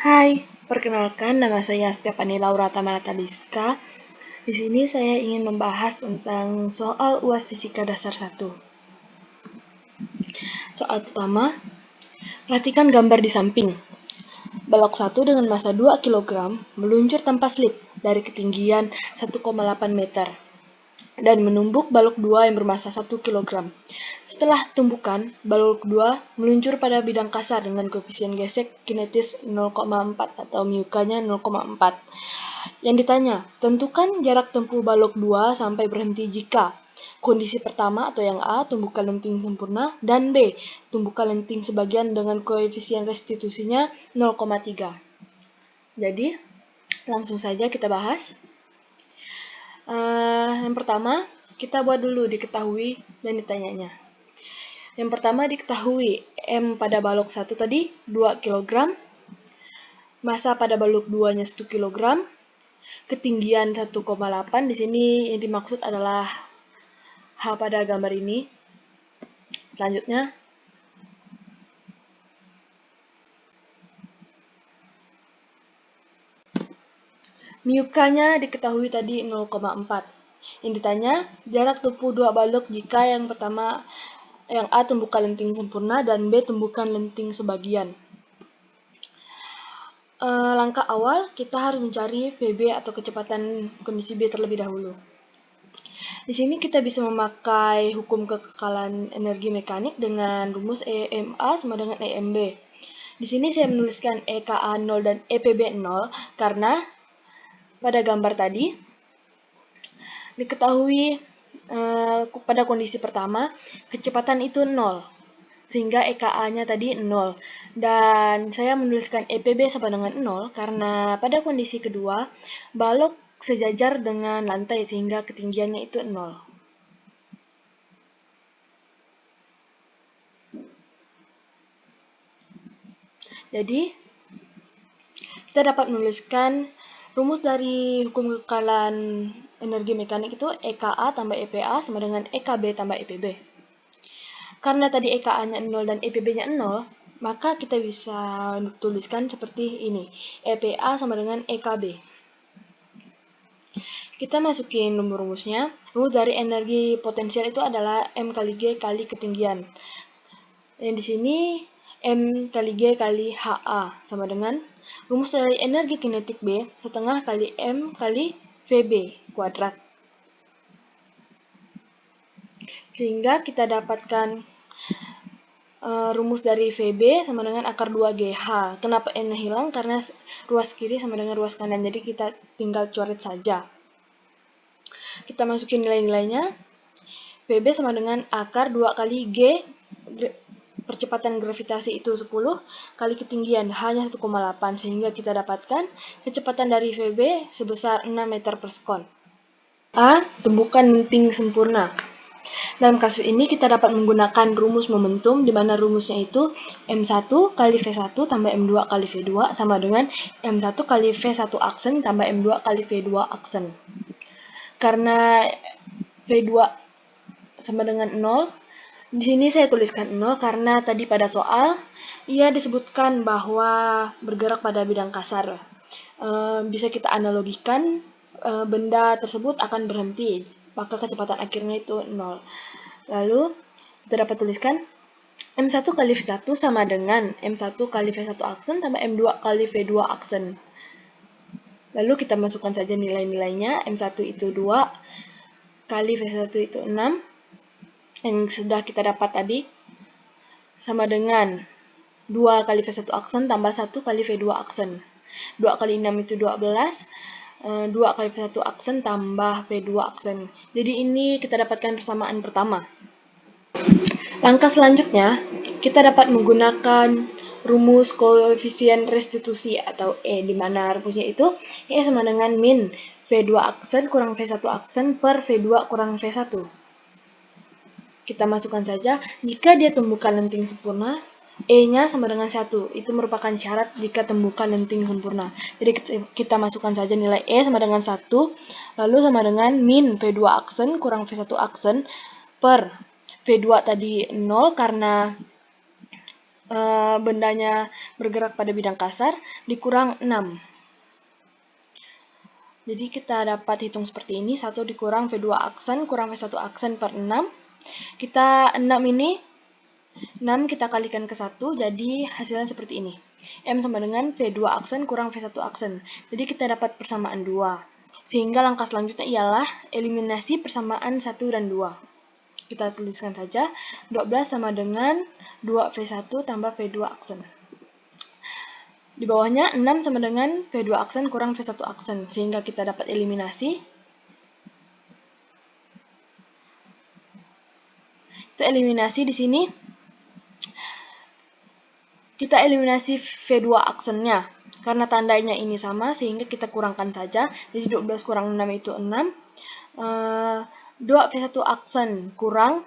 Hai, perkenalkan nama saya Stefani Laura Tamarata-Liska. Di sini saya ingin membahas tentang soal UAS Fisika Dasar 1. Soal pertama, perhatikan gambar di samping. Balok 1 dengan massa 2 kg meluncur tanpa slip dari ketinggian 1,8 meter dan menumbuk balok 2 yang bermassa 1 kg. Setelah tumbukan, balok 2 meluncur pada bidang kasar dengan koefisien gesek kinetis 0,4 atau μk-nya 0,4. Yang ditanya, tentukan jarak tempuh balok 2 sampai berhenti jika kondisi pertama atau yang A, tumbukan lenting sempurna, dan B, tumbukan lenting sebagian dengan koefisien restitusinya 0,3. Jadi, langsung saja kita bahas. Yang pertama, kita buat dulu diketahui dan ditanyanya. Yang pertama diketahui M pada balok 1 tadi 2 kg, massa pada balok 2-nya 1 kg, ketinggian 1,8. Di sini yang dimaksud adalah H pada gambar ini. Selanjutnya, μk-nya diketahui tadi 0,4. Yang ditanya, jarak tempuh dua balok jika yang pertama yang A tumbukan lenting sempurna dan B tumbukan lenting sebagian. Langkah awal, kita harus mencari VB atau kecepatan kondisi B terlebih dahulu. Di sini kita bisa memakai hukum kekekalan energi mekanik dengan rumus EMA sama dengan EMB. Di sini saya menuliskan EKA 0 dan EPB 0 karena pada gambar tadi diketahui pada kondisi pertama kecepatan itu 0. Sehingga EKA-nya tadi 0. Dan saya menuliskan EPB sama dengan 0 karena pada kondisi kedua balok sejajar dengan lantai sehingga ketinggiannya itu 0. Jadi, kita dapat menuliskan rumus dari hukum kekekalan energi mekanik itu EKA tambah EPA sama dengan EKB tambah EPB. Karena tadi EKA-nya 0 dan EPB-nya 0, maka kita bisa tuliskan seperti ini. EPA sama dengan EKB. Kita masukin rumusnya. Rumus dari energi potensial itu adalah M kali G kali ketinggian. Yang di sini M kali G kali HA sama dengan rumus dari energi kinetik B setengah kali M kali VB kuadrat. Sehingga kita dapatkan rumus dari VB sama dengan akar 2GH. Kenapa N hilang? Karena ruas kiri sama dengan ruas kanan. Jadi kita tinggal coret saja. Kita masukin nilai-nilainya. VB sama dengan akar 2 kali G, percepatan gravitasi itu 10, kali ketinggian hanya 1,8. Sehingga kita dapatkan kecepatan dari VB sebesar 6 meter per sekon. A. Tumbukan lenting sempurna. Dalam kasus ini kita dapat menggunakan rumus momentum di mana rumusnya itu M1 kali V1 tambah M2 kali V2 sama dengan M1 kali V1 aksen tambah M2 kali V2 aksen. Karena V2 sama dengan 0, di sini saya tuliskan 0 karena tadi pada soal ia disebutkan bahwa bergerak pada bidang kasar. Bisa kita analogikan benda tersebut akan berhenti, maka kecepatan akhirnya itu 0. Lalu kita dapat tuliskan M1 kali V1 sama dengan M1 kali V1 aksen tambah M2 kali V2 aksen. Lalu kita masukkan saja nilai-nilainya. M1 itu 2 kali V1 itu 6 yang sudah kita dapat tadi sama dengan 2 kali V1 aksen tambah 1 kali V2 aksen. 2 kali 6 itu 12. 2 kali V1 aksen tambah V2 aksen. Jadi ini kita dapatkan persamaan pertama. Langkah selanjutnya, kita dapat menggunakan rumus koefisien restitusi atau E, di mana rumusnya itu E sama dengan min V2 aksen kurang V1 aksen per V2 kurang V1. Kita masukkan saja, jika dia tumbukan lenting sempurna, E-nya sama dengan 1. Itu merupakan syarat jika tumbukan lenting sempurna. Jadi kita masukkan saja nilai E sama dengan 1, lalu sama dengan min V2 aksen kurang V1 aksen per V2 tadi 0 karena bendanya bergerak pada bidang kasar dikurang 6. Jadi kita dapat hitung seperti ini, 1 dikurang V2 aksen kurang V1 aksen per 6. Kita 6 ini, 6 kita kalikan ke 1, jadi hasilnya seperti ini. M sama dengan V2 aksen kurang V1 aksen. Jadi kita dapat persamaan 2. Sehingga langkah selanjutnya ialah eliminasi persamaan 1 dan 2. Kita tuliskan saja, 12 sama dengan 2V1 tambah V2 aksen. Di bawahnya 6 sama dengan V2 aksen kurang V1 aksen, sehingga kita dapat eliminasi. Kita eliminasi di sini. Kita eliminasi V2 aksennya. Karena tandanya ini sama, sehingga kita kurangkan saja. Jadi 12 kurang 6 itu 6. 2V1 aksen kurang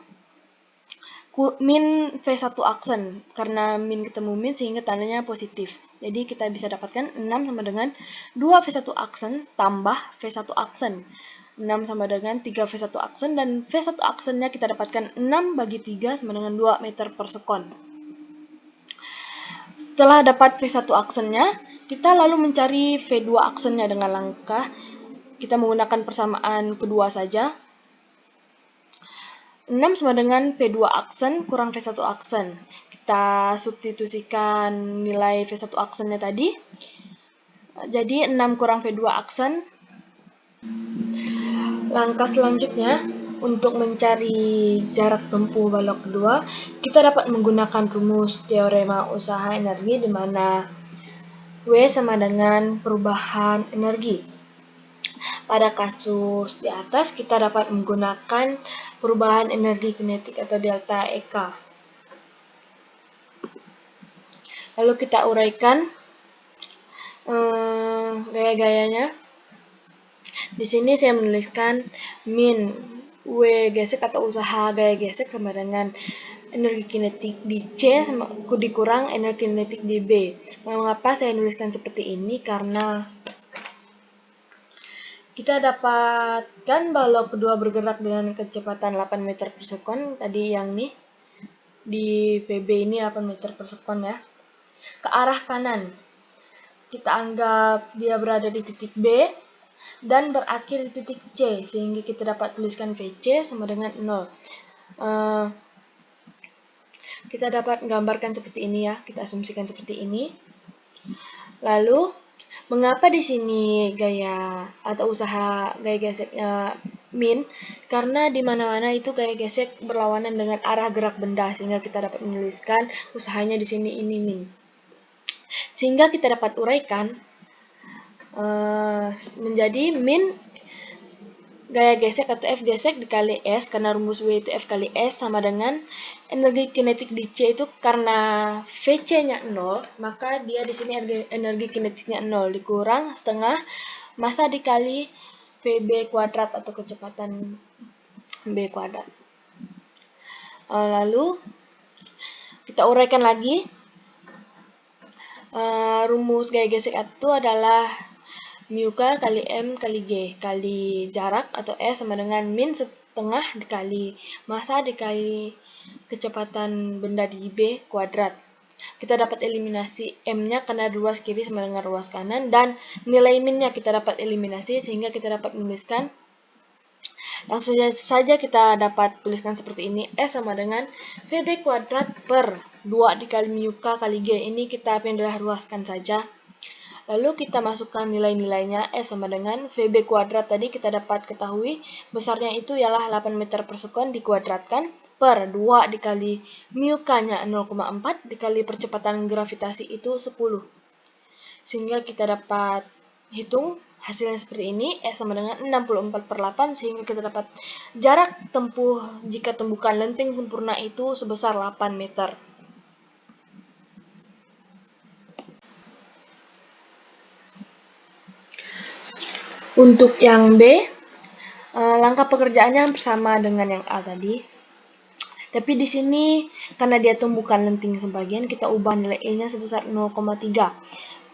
min V1 aksen. Karena min ketemu min sehingga tandanya positif. Jadi kita bisa dapatkan 6 sama dengan 2V1 aksen tambah V1 aksen. 6 sama dengan 3V1 aksen dan V1 aksennya kita dapatkan 6 bagi 3 sama dengan 2 meter per sekon. Setelah dapat V1 aksennya, kita lalu mencari V2 aksennya dengan langkah kita menggunakan persamaan kedua saja. 6 sama dengan V2 aksen kurang V1 aksen. Kita substitusikan nilai V1 aksennya tadi. Jadi 6 kurang V2 aksen. Langkah selanjutnya, untuk mencari jarak tempuh balok kedua, kita dapat menggunakan rumus teorema usaha energi di mana W sama dengan perubahan energi. Pada kasus di atas, kita dapat menggunakan perubahan energi kinetik atau delta EK. Lalu kita uraikan gaya-gayanya. Di sini saya menuliskan min W gesek atau usaha gaya gesek sama dengan energi kinetik di C sama dikurang energi kinetik di B. Mengapa saya menuliskan seperti ini? Karena kita dapatkan balok kedua bergerak dengan kecepatan 8 meter per sekon. Tadi yang nih, di PB ini 8 meter per sekon ya. Ke arah kanan. Kita anggap dia berada di titik B dan berakhir di titik C. Sehingga kita dapat tuliskan VC sama dengan 0. Kita dapat menggambarkan seperti ini ya. Kita asumsikan seperti ini. Lalu, mengapa di sini gaya atau usaha gaya geseknya min? Karena di mana-mana itu gaya gesek berlawanan dengan arah gerak benda, sehingga kita dapat menuliskan usahanya di sini ini min. Sehingga kita dapat uraikan menjadi min gaya gesek atau F gesek dikali S, karena rumus W itu F kali S sama dengan energi kinetik di C itu karena VC-nya 0, maka dia di sini energi kinetiknya 0 dikurang setengah massa dikali VB kuadrat atau kecepatan B kuadrat. Lalu kita uraikan lagi. Rumus gaya gesek itu adalah mu K kali M kali G kali jarak atau S sama dengan min setengah dikali massa dikali kecepatan benda di B kuadrat. Kita dapat eliminasi M-nya karena ruas kiri sama dengan ruas kanan, dan nilai min-nya kita dapat eliminasi sehingga kita dapat menuliskan, langsung saja kita dapat tuliskan seperti ini, S sama dengan VB kuadrat per 2 dikali mu K kali G. Ini kita pindah ruaskan saja. Lalu kita masukkan nilai-nilainya. S sama dengan VB kuadrat tadi kita dapat ketahui besarnya itu ialah 8 meter per sekon dikuadratkan per 2 dikali mu K-nya 0,4 dikali percepatan gravitasi itu 10. Sehingga kita dapat hitung hasilnya seperti ini. S sama dengan 64 per 8 sehingga kita dapat jarak tempuh jika tumbukan lenting sempurna itu sebesar 8 meter. Untuk yang B, langkah pekerjaannya hampir sama dengan yang A tadi. Tapi di sini karena dia tumbukan lenting sebagian, kita ubah nilai E-nya sebesar 0,3.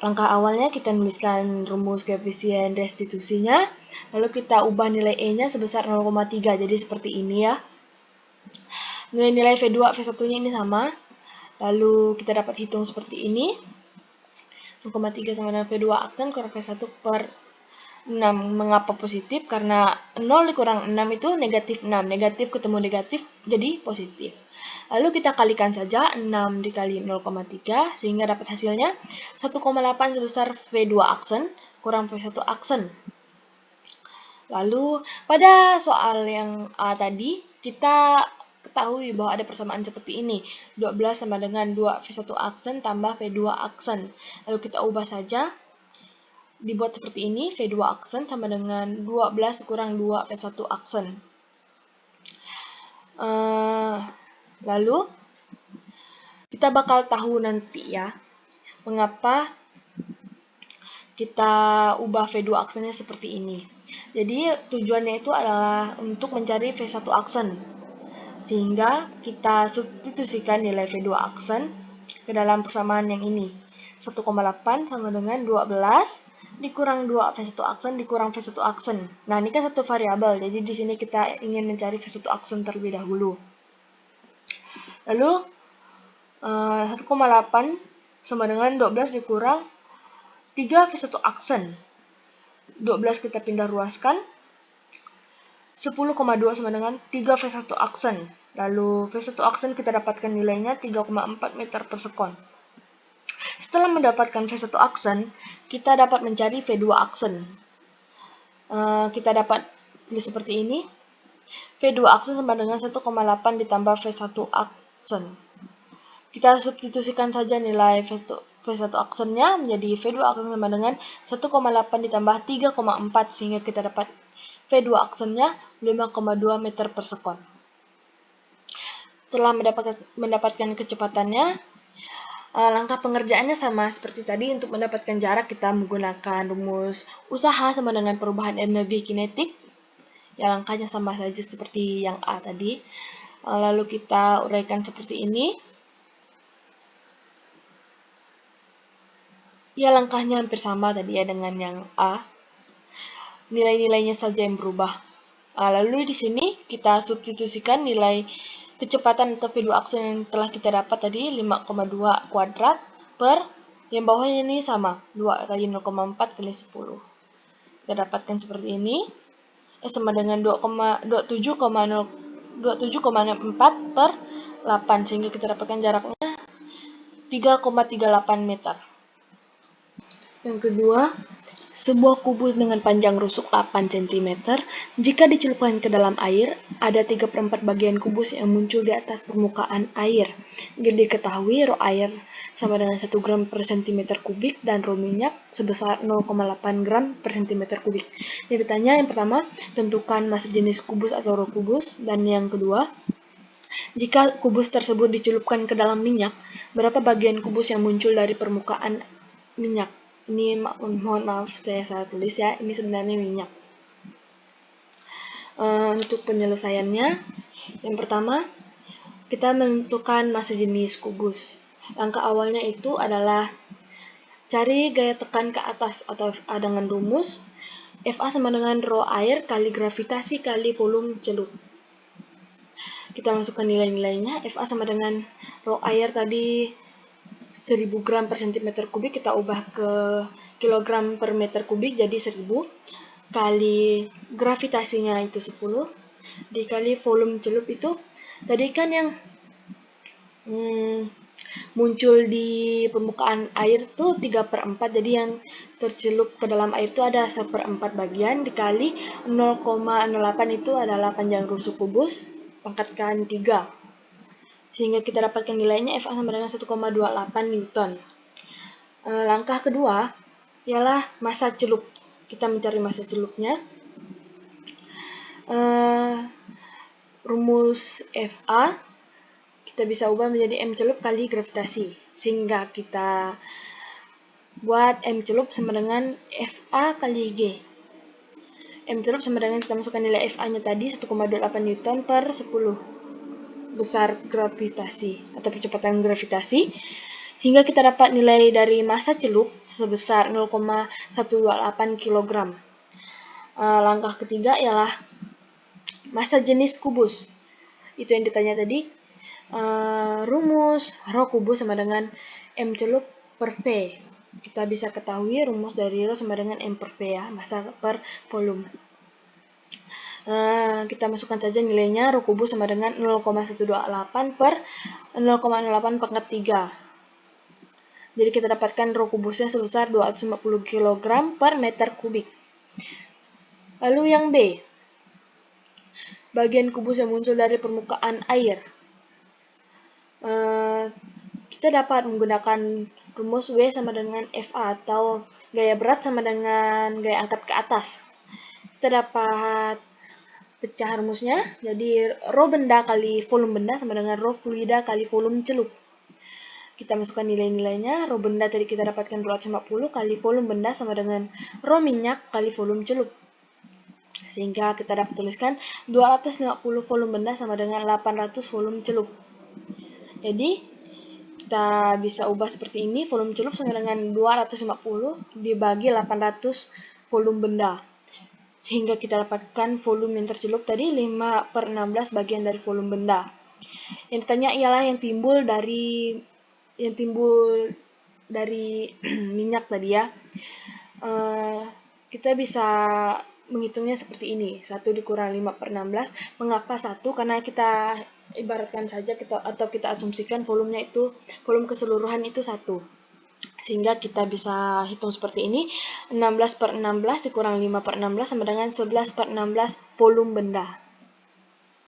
Langkah awalnya kita nuliskan rumus koefisien restitusinya, lalu kita ubah nilai E-nya sebesar 0,3. Jadi seperti ini ya. Nilai-nilai V2, V1-nya ini sama. Lalu kita dapat hitung seperti ini. 0,3 sama dengan V2 aksen kurang V1 per 6. Mengapa positif? Karena 0 dikurang 6 itu negatif 6. Negatif ketemu negatif jadi positif. Lalu kita kalikan saja 6 dikali 0,3 sehingga dapat hasilnya 1,8 sebesar V2 aksen kurang V1 aksen. Lalu pada soal yang A tadi kita ketahui bahwa ada persamaan seperti ini. 12 sama dengan 2 V1 aksen tambah V2 aksen. Lalu kita ubah saja. Dibuat seperti ini, V2 aksen sama dengan 12 kurang 2 V1 aksen. Lalu, kita bakal tahu nanti ya, mengapa kita ubah V2 aksennya seperti ini. Jadi, tujuannya itu adalah untuk mencari V1 aksen. Sehingga kita substitusikan nilai V2 aksen ke dalam persamaan yang ini. 1,8 sama dengan 12 dikurang 2 V1 aksen dikurang V1 aksen. Nah, ini kan satu variabel, jadi di sini kita ingin mencari V1 aksen terlebih dahulu. Lalu 1,8 sama dengan 12 dikurang 3 V1 aksen. 12 kita pindah ruaskan. 10,2 sama dengan 3 V1 aksen. Lalu V1 aksen kita dapatkan nilainya 3,4 meter per sekon. Setelah mendapatkan V1 aksen, kita dapat mencari V2 aksen. Kita dapat tulis seperti ini. V2 aksen sama dengan 1,8 ditambah V1 aksen. Kita substitusikan saja nilai V1 aksennya menjadi V2 aksen sama dengan 1,8 ditambah 3,4 sehingga kita dapat V2 aksennya 5,2 meter per sekon. Setelah mendapatkan kecepatannya, langkah pengerjaannya sama seperti tadi. Untuk mendapatkan jarak kita menggunakan rumus usaha sama dengan perubahan energi kinetik. Ya, langkahnya sama saja seperti yang A tadi. Lalu kita uraikan seperti ini. Ya, langkahnya hampir sama tadi ya dengan yang A. Nilai-nilainya saja yang berubah. Lalu di sini kita substitusikan nilai kecepatan atau V2 aksen yang telah kita dapat tadi 5,2 kuadrat per yang bawahnya ini sama 2 kali 0,4 kali 10. Kita dapatkan seperti ini sama dengan 27,4 per 8 sehingga kita dapatkan jaraknya 3,38 meter. Yang kedua, sebuah kubus dengan panjang rusuk 8 cm, jika dicelupkan ke dalam air, ada 3/4 bagian kubus yang muncul di atas permukaan air. Diketahui rho air sama dengan 1 gram per cm kubik dan rho minyak sebesar 0,8 gram per cm kubik. Jadi ditanya yang pertama, tentukan massa jenis kubus atau rho kubus, dan yang kedua, jika kubus tersebut dicelupkan ke dalam minyak, berapa bagian kubus yang muncul dari permukaan minyak? Ini mohon maaf saya salah tulis ya, ini sebenarnya minyak. Untuk penyelesaiannya, yang pertama kita menentukan massa jenis kubus. Langkah awalnya itu adalah cari gaya tekan ke atas atau FA dengan rumus FA sama dengan rho air kali gravitasi kali volume celup. Kita masukkan nilai-nilainya. FA sama dengan rho air tadi 1000 gram per cm kubik, kita ubah ke kilogram per meter kubik jadi 1000 kali gravitasinya itu 10 dikali volume celup itu tadi kan yang muncul di permukaan air tuh 3/4, jadi yang tercelup ke dalam air itu ada 1/4 bagian dikali 0,08 itu adalah panjang rusuk kubus pangkatkan 3. Sehingga kita dapatkan nilainya FA sama dengan 1,28 Newton. Langkah kedua ialah massa celup. Kita mencari massa celupnya. Rumus FA kita bisa ubah menjadi M celup kali gravitasi. Sehingga kita buat M celup sama dengan FA kali G. M celup sama dengan kita masukkan nilai FA-nya tadi 1,28 Newton per 10 besar gravitasi atau percepatan gravitasi, sehingga kita dapat nilai dari massa celup sebesar 0,128 kg. Langkah ketiga ialah massa jenis kubus. Itu yang ditanya tadi. rumus rho kubus sama dengan M celup per V. Kita bisa ketahui rumus dari rho sama dengan M per V ya, massa per volume. Kita masukkan saja nilainya, rho kubus sama dengan 0,128 per 0,08 pangkat 3. Jadi kita dapatkan rho kubusnya sebesar 250 kg per meter kubik. Lalu yang B, bagian kubus yang muncul dari permukaan air. Kita dapat menggunakan rumus W sama dengan FA atau gaya berat sama dengan gaya angkat ke atas. Kita dapat pecah rumusnya, jadi rho benda kali volume benda sama dengan rho fluida kali volume celup. Kita masukkan nilai-nilainya, rho benda tadi kita dapatkan 250 kali volume benda sama dengan rho minyak kali volume celup. Sehingga kita dapat tuliskan 250 volume benda sama dengan 800 volume celup. Jadi, kita bisa ubah seperti ini, volume celup sama dengan 250 dibagi 800 volume benda. Sehingga kita dapatkan volume yang tercelup tadi 5/16 bagian dari volume benda. Yang ditanya ialah yang timbul dari minyak tadi ya. Kita bisa menghitungnya seperti ini, 1 dikurang 5/16. Mengapa 1? Karena kita ibaratkan saja atau kita asumsikan volumenya itu, volume keseluruhan itu 1. Sehingga kita bisa hitung seperti ini, 16/16 dikurang 5/16 sama dengan 11/16 volume benda.